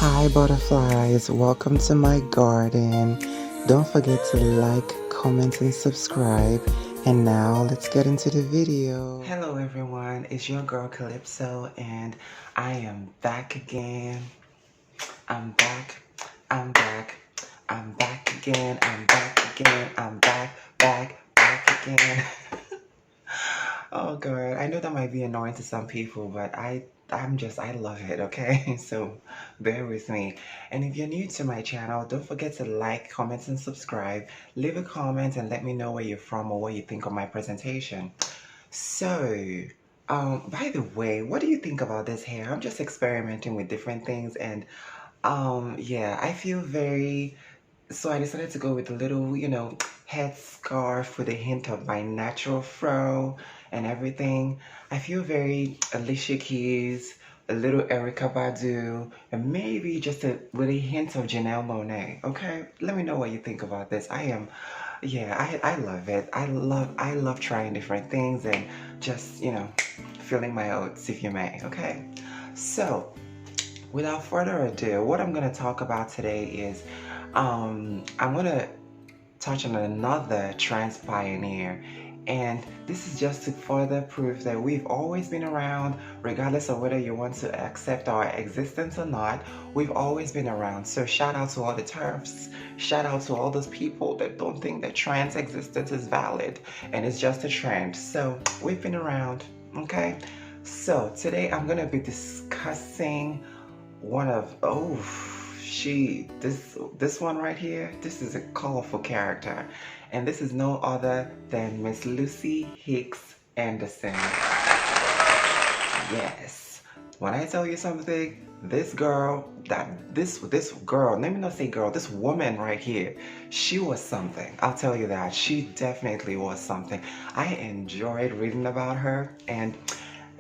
Hi butterflies, welcome to my garden. Don't forget to like, comment and subscribe. And now let's get into the video. Hello everyone, it's your girl Calypso and I am back again. I'm back, I'm back, I'm back again, I'm back again, I'm back again. Oh god, I know that might be annoying to some people, but I love it, okay? So bear with me. And if you're new to my channel, don't forget to like, comment and subscribe. Leave a comment and let me know where you're from or what you think of my presentation. So, by the way, what do you think about this hair? I'm just experimenting with different things and yeah, I feel very so I decided to go with a little, head scarf with a hint of my natural fro and everything. I feel very Alicia Keys, a little Erica Badu, and maybe just with a hint of Janelle Monáe. Okay, let me know what you think about this. Yeah, I love it. I love trying different things and just, feeling my oats, if you may. Okay, so without further ado, what I'm going to talk about today is I'm going to touch on another trans pioneer. And this is just to further prove that we've always been around, regardless of whether you want to accept our existence or not. We've always been around. So shout out to all the TERFs. Shout out to all those people that don't think that trans existence is valid and it's just a trend. So we've been around, okay? So today I'm going to be discussing one of this one right here, this is a colorful character, and this is no other than Miss Lucy Hicks Anderson. Yes, when I tell you something, this girl, this girl, let me not say girl, this woman right here, she was something. I'll tell you that. She definitely was something. I enjoyed reading about her, and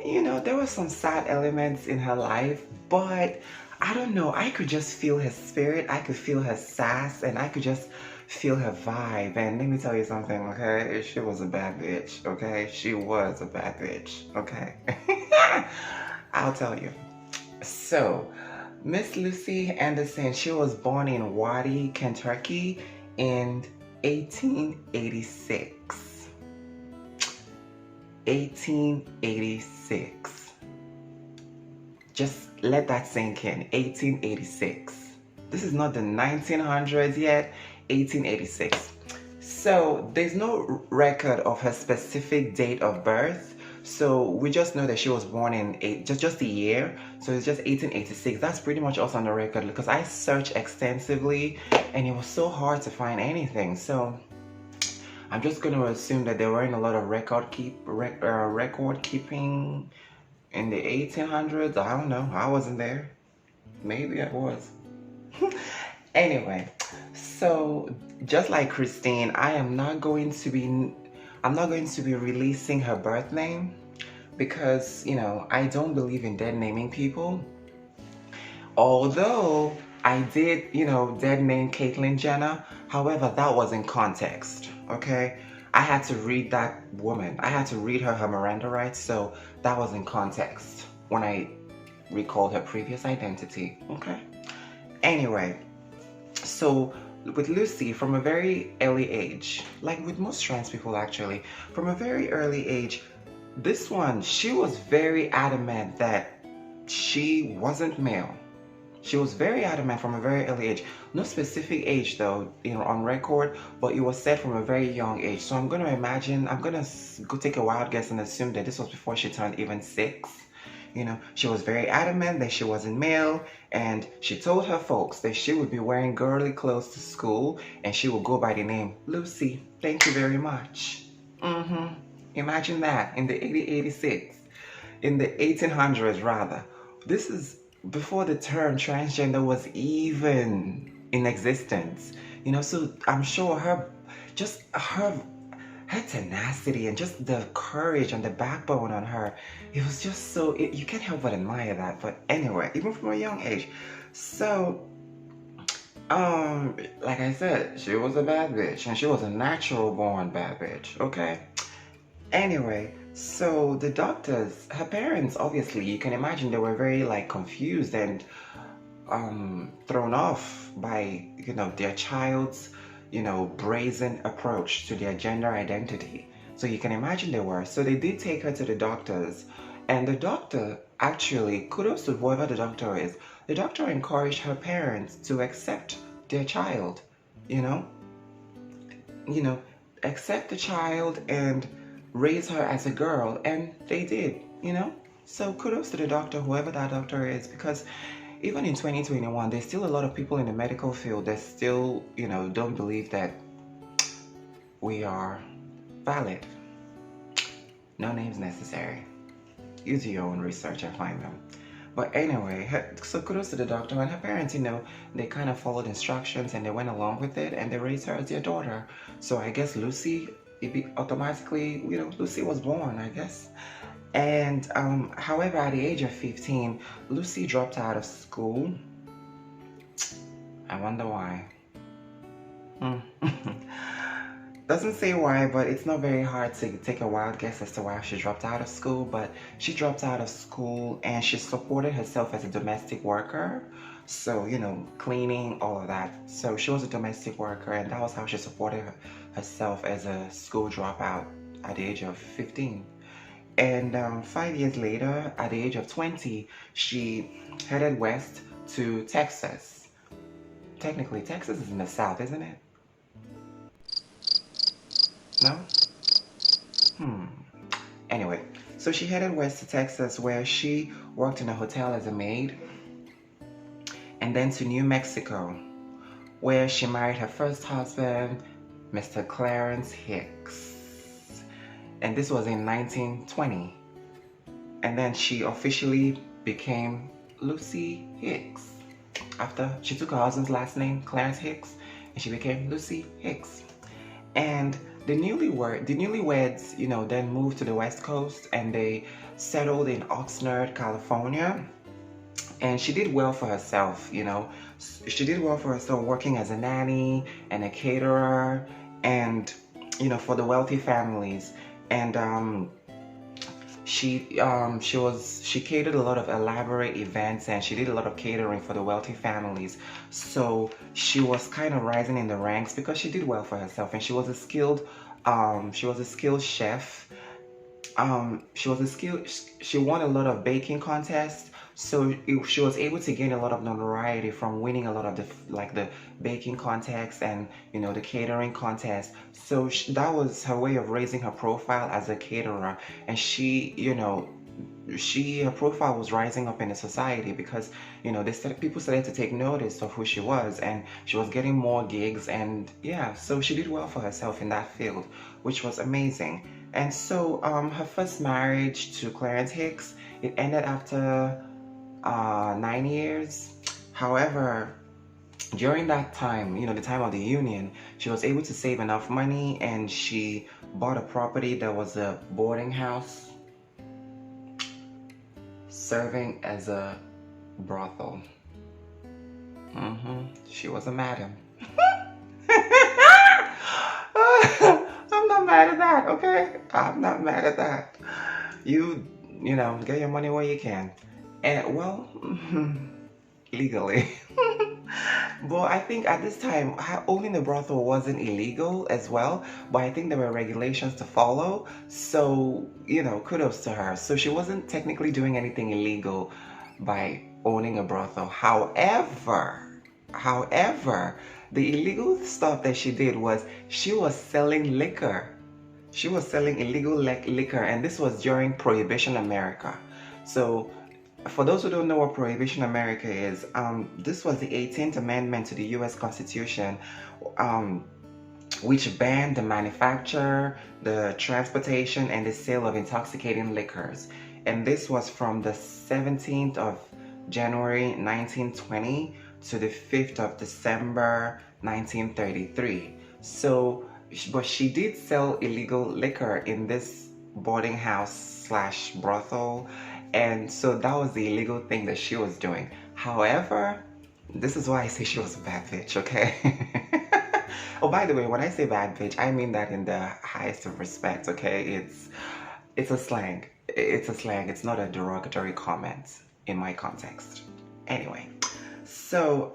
there were some sad elements in her life, but I don't know, I could just feel her spirit, I could feel her sass, and I could just feel her vibe. And let me tell you something, okay? She was a bad bitch, okay? She was a bad bitch, okay? I'll tell you. So, Miss Lucy Anderson, she was born in Waddy, Kentucky in 1886. 1886. Just let that sink in. 1886. This is not the 1900s yet. 1886. So there's no record of her specific date of birth. So we just know that she was born in just the year. So it's just 1886. That's pretty much also on the record because I searched extensively and it was so hard to find anything. So I'm just going to assume that there weren't a lot of record keeping in the 1800s. I don't know. I wasn't there. Maybe I was. Anyway, so just like Christine, I'm not going to be releasing her birth name because, I don't believe in dead naming people. Although I did, dead name Caitlyn Jenner. However, that was in context, okay? I had to read that woman. I had to read her Miranda rights, so that was in context when I recalled her previous identity, okay? Anyway, so with Lucy, from a very early age, like with most trans people actually, from a very early age, she was very adamant that she wasn't male. She was very adamant from a very early age. No specific age though, on record, but it was said from a very young age. So I'm going to go take a wild guess and assume that this was before she turned even 6. She was very adamant that she wasn't male, and she told her folks that she would be wearing girly clothes to school and she would go by the name Lucy. Thank you very much. Imagine that in the 1886, in the 1800s rather. This is before the term transgender was even in existence, so I'm sure her tenacity and just the courage and the backbone on her, it was just so, you can't help but admire that. But anyway, even from a young age. So, like I said, she was a bad bitch and she was a natural born bad bitch, okay? Anyway, so the doctors, her parents, obviously, you can imagine they were very confused and thrown off by, their child's, brazen approach to their gender identity. So you can imagine they were. So they did take her to the doctors, and the doctor actually, kudos to whoever the doctor is, the doctor encouraged her parents to accept their child, you know, you know, accept the child and raise her as a girl, and they did. So kudos to the doctor, whoever that doctor is, because even in 2021, there's still a lot of people in the medical field that still, don't believe that we are valid. No names necessary. Use your own research and find them. But anyway, so kudos to the doctor and her parents, they kind of followed instructions and they went along with it and they raised her as their daughter. So I guess Lucy, automatically, Lucy was born, I guess. And however, at the age of 15, Lucy dropped out of school. I wonder why. Doesn't say why, but it's not very hard to take a wild guess as to why she dropped out of school. But she dropped out of school and she supported herself as a domestic worker. So, cleaning, all of that. So she was a domestic worker, and that was how she supported herself as a school dropout at the age of 15. And 5 years later, at the age of 20, she headed west to Texas. Technically, Texas is in the South, isn't it? No? Anyway, so she headed west to Texas, where she worked in a hotel as a maid. And then to New Mexico, where she married her first husband, Mr. Clarence Hicks. And this was in 1920. And then she officially became Lucy Hicks. After she took her husband's last name, Clarence Hicks, and she became Lucy Hicks. And the newlyweds, then moved to the West Coast and they settled in Oxnard, California. And she did well for herself, She did well for herself working as a nanny and a caterer and, for the wealthy families. And she catered a lot of elaborate events and she did a lot of catering for the wealthy families. So she was kind of rising in the ranks because she did well for herself, and she was a skilled chef. She won a lot of baking contests, so she was able to gain a lot of notoriety from winning a lot of the baking contests and the catering contests. So that was her way of raising her profile as a caterer, and her profile was rising up in the society because people started to take notice of who she was, and she was getting more gigs, and so she did well for herself in that field, which was amazing. And so her first marriage to Clarence Hicks, it ended after 9 years. However, during that time, the time of the union, she was able to save enough money and she bought a property that was a boarding house serving as a brothel. She was a madam. I'm not mad at that, okay? I'm not mad at that. You get your money where you can. And, well, legally. But I think at this time, owning a brothel wasn't illegal as well, but I think there were regulations to follow. So, kudos to her. So she wasn't technically doing anything illegal by owning a brothel. However, the illegal stuff that she did was she was selling liquor. She was selling illegal liquor, and this was during Prohibition America. So for those who don't know what Prohibition America is, this was the 18th Amendment to the U.S. Constitution, which banned the manufacture, the transportation, and the sale of intoxicating liquors. And this was from the 17th of January 1920 to the 5th of December 1933. So, but she did sell illegal liquor in this boarding house / brothel, and so that was the illegal thing that she was doing. However, this is why I say she was a bad bitch, okay? Oh, by the way, when I say bad bitch, I mean that in the highest of respect, okay? It's a slang. It's a slang. It's not a derogatory comment in my context. Anyway, So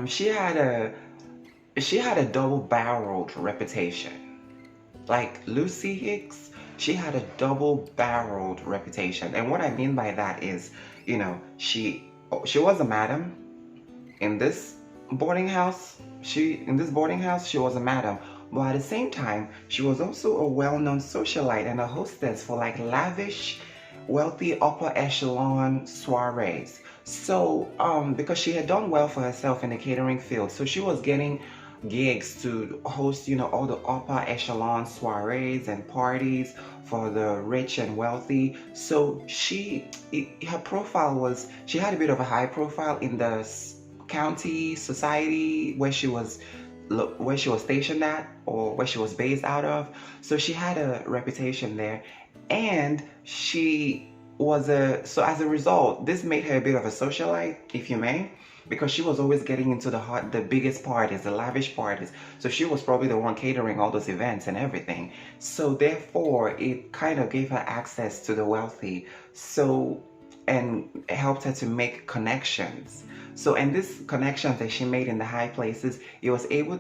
she had a double-barreled reputation. Like Lucy Hicks, she had a double-barreled reputation. And what I mean by that is, you know, she was a madam in this boarding house. She was a madam. But at the same time, she was also a well-known socialite and a hostess for like lavish, wealthy upper echelon soirees. So, because she had done well for herself in the catering field, so she was getting gigs to host, you know, all the upper echelon soirees and parties for the rich and wealthy. So her profile was, she had a bit of a high profile in the county society where she was stationed at, or where she was based out of. So she had a reputation there, and so as a result, this made her a bit of a socialite, if you may, because she was always getting into the biggest parties, the lavish parties. So she was probably the one catering all those events and everything. So therefore, it kind of gave her access to the wealthy. So, and helped her to make connections. So, and these connections that she made in the high places,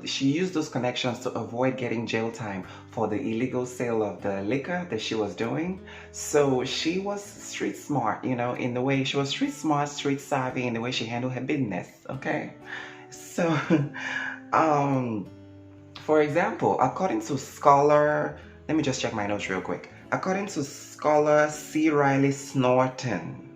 she used those connections to avoid getting jail time for the illegal sale of the liquor that she was doing. So she was street smart, you know, in the way she was street smart, street savvy in the way she handled her business. Okay. So, for example, according to scholar, let me just check my notes real quick. According to scholar C. Riley Snorton,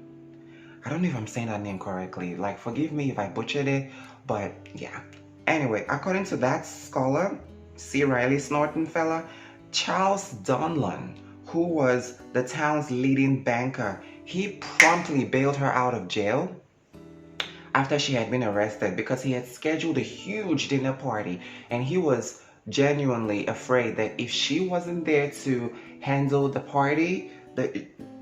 I don't know if I'm saying that name correctly. Like, forgive me if I butchered it, but yeah. Anyway, according to that scholar, C. Riley Snorton fella, Charles Donlon, who was the town's leading banker, he promptly bailed her out of jail after she had been arrested because he had scheduled a huge dinner party, and he was genuinely afraid that if she wasn't there to handle the party, that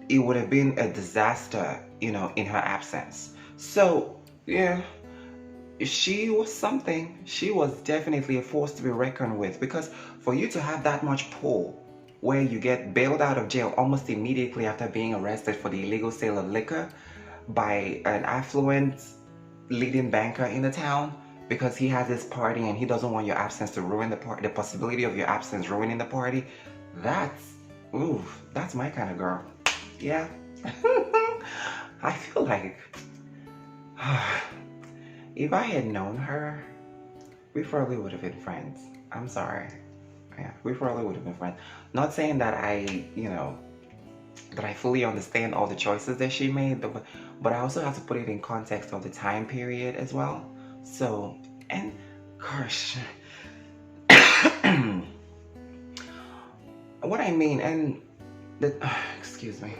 it would have been a disaster, you know, in her absence. So, yeah, she was something. She was definitely a force to be reckoned with, because for you to have that much pull where you get bailed out of jail almost immediately after being arrested for the illegal sale of liquor by an affluent leading banker in the town, because he has this party and he doesn't want your absence to ruin the party, the possibility of your absence ruining the party, that's my kind of girl. Yeah. I feel like if I had known her, we probably would have been friends. I'm sorry. Yeah, we probably would have been friends. Not saying that that I fully understand all the choices that she made, but I also have to put it in context of the time period as well. So, and gosh, what I mean, and excuse me.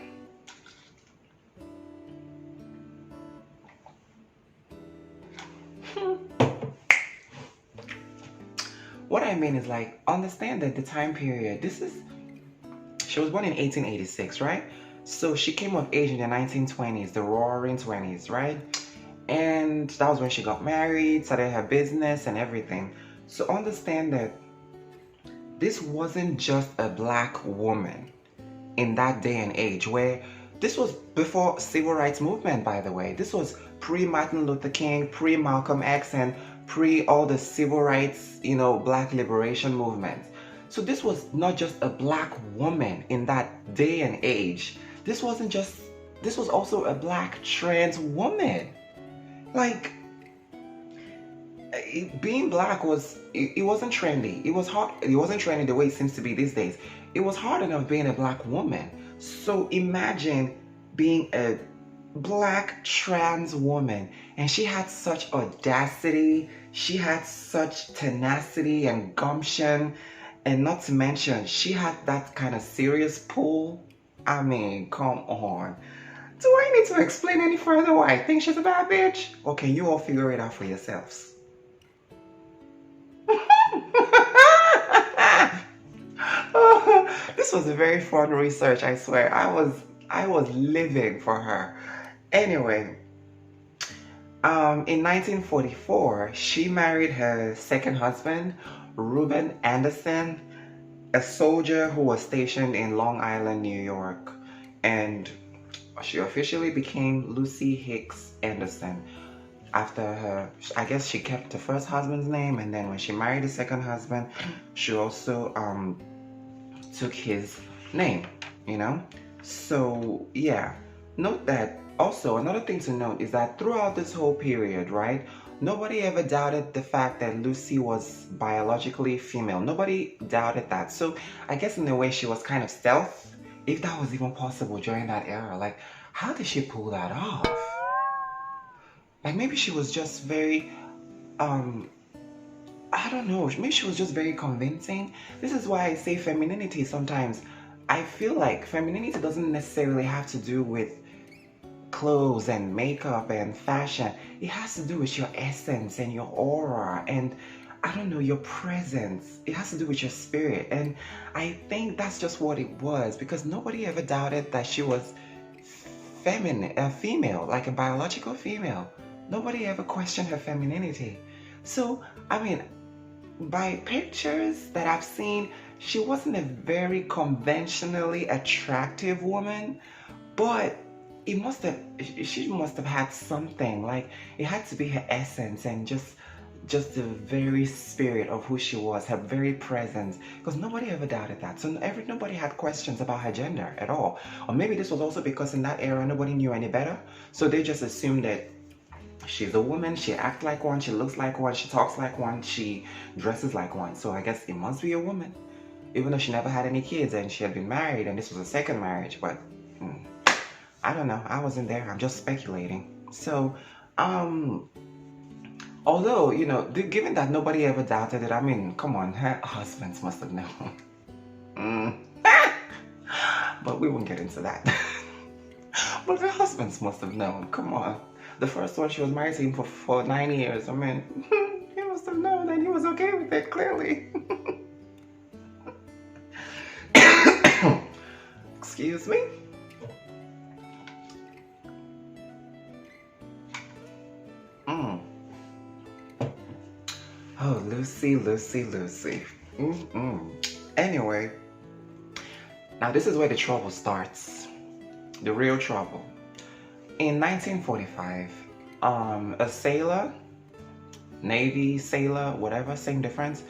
What I mean is, like, understand that the time period, she was born in 1886, right? So she came of age in the 1920s, the roaring 20s, right? And that was when she got married, started her business and everything. So understand that this wasn't just a black woman in that day and age, where this was before civil rights movement, by the way. This was pre-Martin Luther King, pre-Malcolm X, and pre all the civil rights, you know, black liberation movements. So this was not just a black woman in that day and age. This was also a black trans woman. Like, being black it wasn't trendy. It was hard. It wasn't trendy the way it seems to be these days. It was hard enough being a black woman. So imagine being a black trans woman, and she had such audacity, she had such tenacity and gumption, and not to mention she had that kind of serious pull. I mean, come on. Do I need to explain any further why I think she's a bad bitch? Or can you all figure it out for yourselves? This was a very fun research, I swear. I was living for her. Anyway, in 1944, she married her second husband, Reuben Anderson, a soldier who was stationed in Long Island, New York. And she officially became Lucy Hicks Anderson after her, I guess she kept the first husband's name, and then when she married the second husband, she also took his name, you know. So yeah, note that also another thing to note is that throughout this whole period, right, nobody ever doubted the fact that Lucy was biologically female. Nobody doubted that. So I guess in a way she was kind of stealth, if that was even possible during that era. Like, how did she pull that off? Like, maybe she was just very I don't know, maybe she was just very convincing. This is why I say femininity sometimes. I feel like femininity doesn't necessarily have to do with clothes and makeup and fashion. It has to do with your essence and your aura and, I don't know, your presence. It has to do with your spirit. And I think that's just what it was, because nobody ever doubted that she was feminine, a female, like a biological female. Nobody ever questioned her femininity. So, I mean, by pictures that I've seen, she wasn't a very conventionally attractive woman, but she must have had something. Like, it had to be her essence and just the very spirit of who she was, her very presence, because nobody ever doubted that. So nobody had questions about her gender at all. Or maybe this was also because in that era nobody knew any better, so they just assumed that she's a woman, she acts like one, she looks like one, she talks like one, she dresses like one. So I guess it must be a woman, even though she never had any kids and she had been married and this was a second marriage. But I don't know, I wasn't there, I'm just speculating. So although, you know, given that nobody ever doubted it, I mean, come on, her husbands must have known. But we won't get into that. But her husbands must have known, come on. The first one, she was married to him for 9 years. I mean, he must have known that he was okay with it, clearly. Excuse me. Oh, Lucy, Lucy, Lucy. Anyway, now this is where the trouble starts. The real trouble. In 1945, a sailor, Navy sailor, whatever, same difference,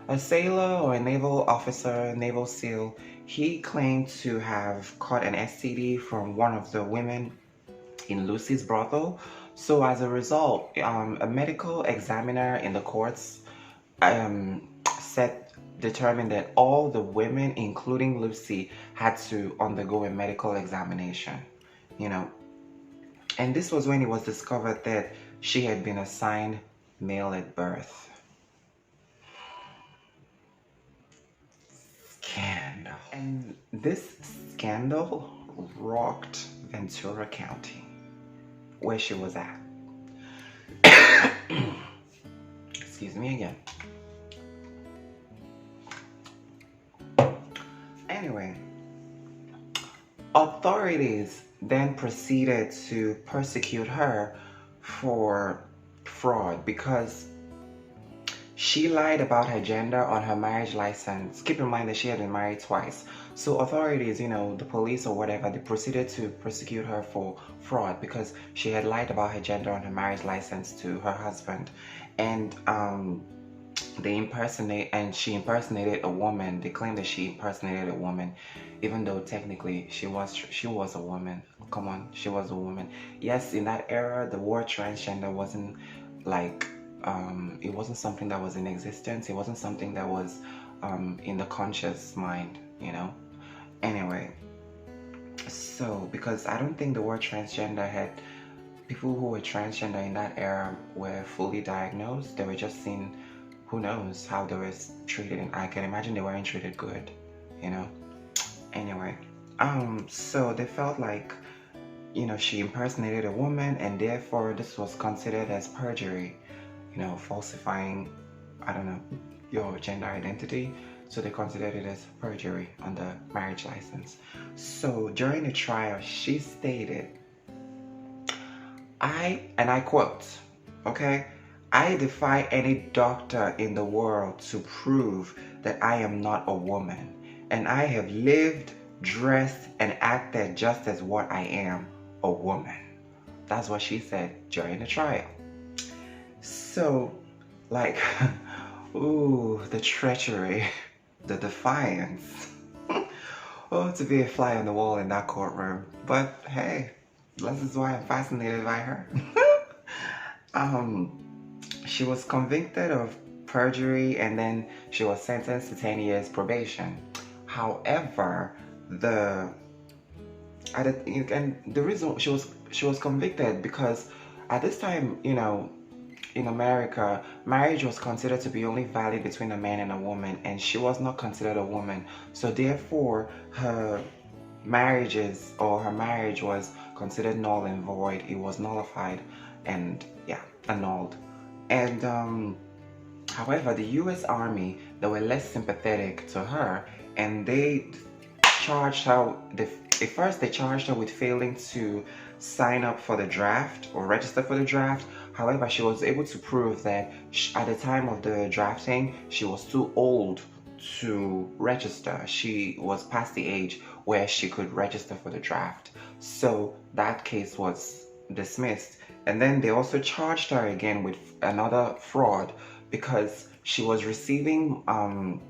a sailor or a naval officer, naval SEAL, he claimed to have caught an STD from one of the women in Lucy's brothel. So as a result, a medical examiner in the courts determined that all the women, including Lucy, had to undergo a medical examination, you know. And this was when it was discovered that she had been assigned male at birth. Scandal. And this scandal rocked Ventura County, where she was at. Excuse me again. Anyway, authorities then proceeded to persecute her for fraud because she lied about her gender on her marriage license. Keep in mind that she had been married twice. So authorities, you know, the police or whatever, they proceeded to persecute her for fraud because she had lied about her gender on her marriage license to her husband. And she impersonated a woman. They claimed that she impersonated a woman, even though technically she was a woman. Come on, she was a woman. Yes, in that era, the word transgender wasn't like it wasn't something that was in existence. It wasn't something that was in the conscious mind, you know. Anyway, so because I don't think the word transgender had people who were transgender in that era were fully diagnosed. They were just seen. Who knows how they were treated, and I can imagine they weren't treated good, you know. Anyway, so they felt like, you know, she impersonated a woman, and therefore this was considered as perjury, you know, falsifying, I don't know, your gender identity. So they considered it as perjury on the marriage license. So during the trial, she stated, I quote, okay, "I defy any doctor in the world to prove that I am not a woman, and I have lived dressed, and acted just as what I am, a woman. That's what she said during the trial. So, like, ooh, the treachery, the defiance. Oh, to be a fly on the wall in that courtroom. But hey, this is why I'm fascinated by her. She was convicted of perjury and then she was sentenced to 10 years probation. However, the reason she was convicted because at this time, in America, marriage was considered to be only valid between a man and a woman, and she was not considered a woman. So therefore, her marriage was considered null and void. It was nullified and yeah, annulled. And however, the U.S. Army, they were less sympathetic to her, and they charged her. First, they charged her with failing to sign up for the draft or register for the draft. However, she was able to prove that at the time of the drafting, she was too old to register. She was past the age where she could register for the draft. So that case was dismissed. And then they also charged her again with another fraud because she was receiving and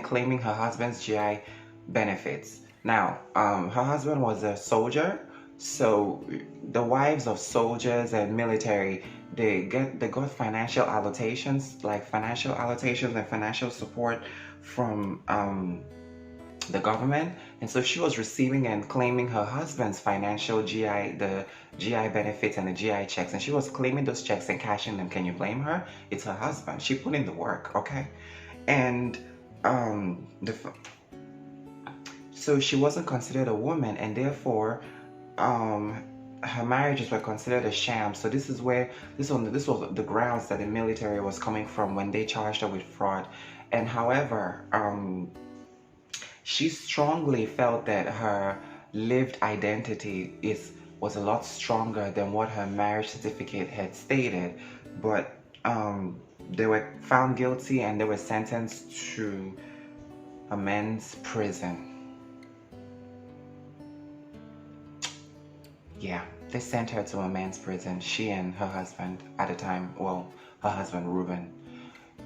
claiming her husband's GI benefits. Now, her husband was a soldier, so the wives of soldiers and military, they got financial allocations and financial support from the government, and so she was receiving and claiming her husband's financial the GI benefits and the GI checks, and she was claiming those checks and cashing them. Can you blame her? It's her husband. She put in the work, okay? And so she wasn't considered a woman, and therefore her marriages were considered a sham. So this was the grounds that the military was coming from when they charged her with fraud. And however, she strongly felt that her lived identity was a lot stronger than what her marriage certificate had stated. But they were found guilty and they were sentenced to a men's prison. Yeah, they sent her to a men's prison, she and her husband at the time, well, her husband Reuben.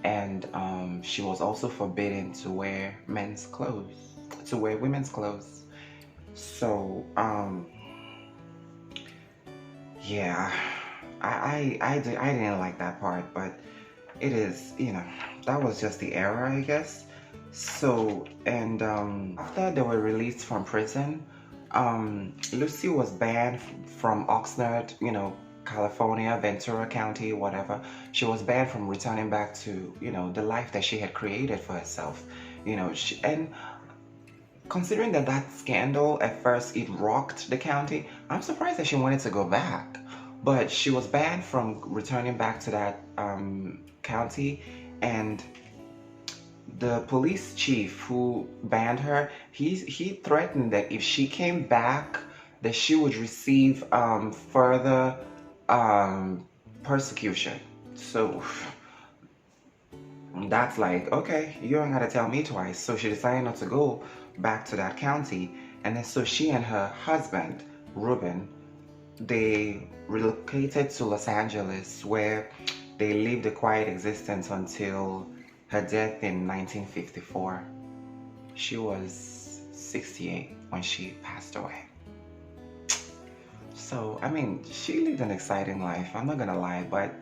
And she was also forbidden to wear women's clothes. So, yeah, I didn't like that part, but it is, that was just the era, I guess. So, and after they were released from prison, Lucy was banned from Oxnard, California, Ventura County, whatever. She was banned from returning back to, the life that she had created for herself. And considering that scandal, at first it rocked the county, I'm surprised that she wanted to go back. But she was banned from returning back to that county, and the police chief who banned her, he threatened that if she came back, that she would receive further persecution. So that's like, okay, you don't gotta tell me twice. So she decided not to go back to that county, and then so she and her husband Reuben, they relocated to Los Angeles, where they lived a quiet existence until her death in 1954. She was 68 when she passed away. So, I mean, she lived an exciting life, I'm not gonna lie, but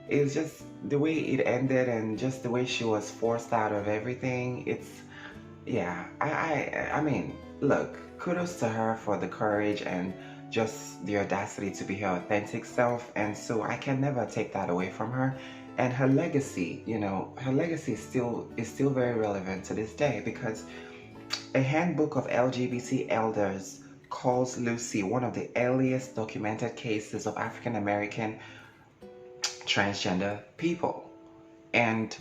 it's just the way it ended and just the way she was forced out of everything. I mean, look, kudos to her for the courage and just the audacity to be her authentic self, and so I can never take that away from her. And her legacy, is still very relevant to this day, because a handbook of LGBT elders calls Lucy one of the earliest documented cases of African American transgender people. And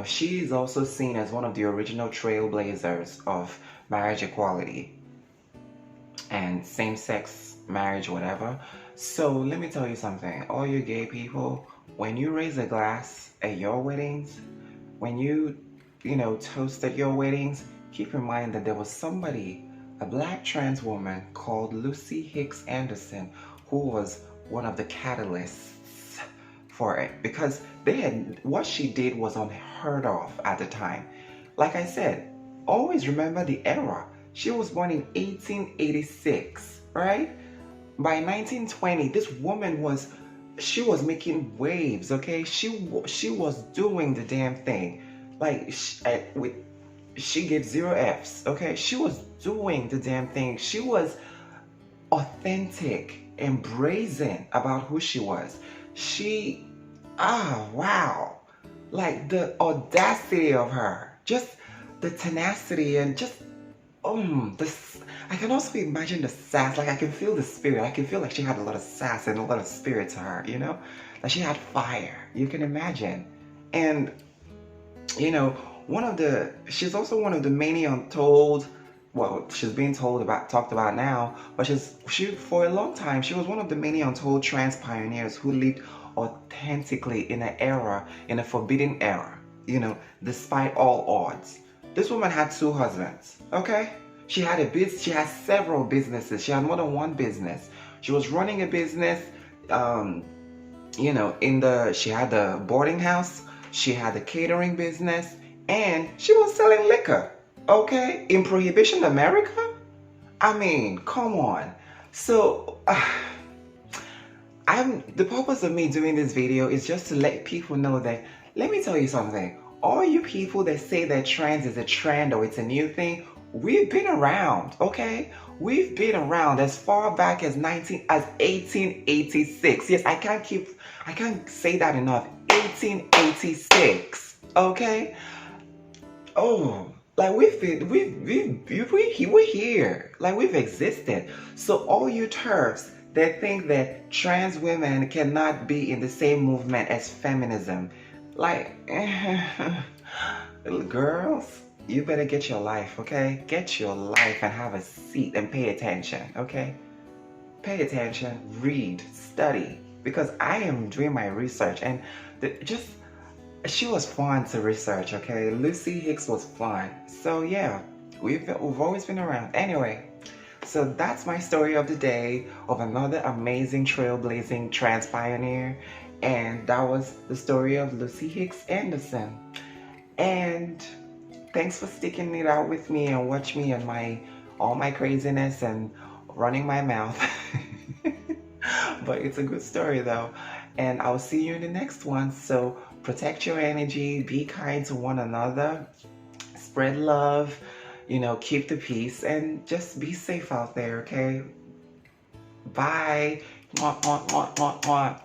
she is also seen as one of the original trailblazers of marriage equality and same-sex marriage, whatever. So let me tell you something, all you gay people, when you raise a glass at your weddings, when you toast at your weddings, keep in mind that there was somebody, a black trans woman called Lucy Hicks Anderson, who was one of the catalysts for it, because what she did was unheard of at the time. Like I said, always remember the era. She was born in 1886, right? By 1920, this woman was making waves, okay? She was doing the damn thing. Like, she gave 0 F's, okay? She was doing the damn thing. She was authentic and brazen about who she was. Wow. Like, the audacity of her, just the tenacity, and just, I can also imagine the sass. Like, I can feel the spirit. I can feel like she had a lot of sass and a lot of spirit to her, you know? Like, she had fire. You can imagine. And, you know, she's also one of the many untold, well, she's being talked about now, but for a long time, she was one of the many untold trans pioneers who lived authentically in a forbidden era, you know, despite all odds. This woman had 2 husbands, okay? She had several businesses. She had more than one business. She was running a business, you know, she had the boarding house, she had the catering business, and she was selling liquor, okay? In Prohibition America? I mean, come on. So, the purpose of me doing this video is just to let people know that, let me tell you something. All you people that say that trans is a trend or it's a new thing, we've been around, okay? We've been around as far back as 1886. Yes, I can't say that enough. 1886, okay? Oh, like we're here. Like, we've existed. So all you TERFs that think that trans women cannot be in the same movement as feminism, like, little girls, you better get your life, okay? Get your life and have a seat and pay attention, okay? Pay attention, read, study, because I am doing my research, and she was fun to research, okay? Lucy Hicks was fun. So yeah, we've always been around. Anyway, so that's my story of the day of another amazing trailblazing trans pioneer. And that was the story of Lucy Hicks Anderson. And thanks for sticking it out with me and watch me and all my craziness and running my mouth. But it's a good story though. And I'll see you in the next one. So protect your energy, be kind to one another, spread love, you know, keep the peace, and just be safe out there, okay? Bye. Mwah, mwah, mwah, mwah, mwah.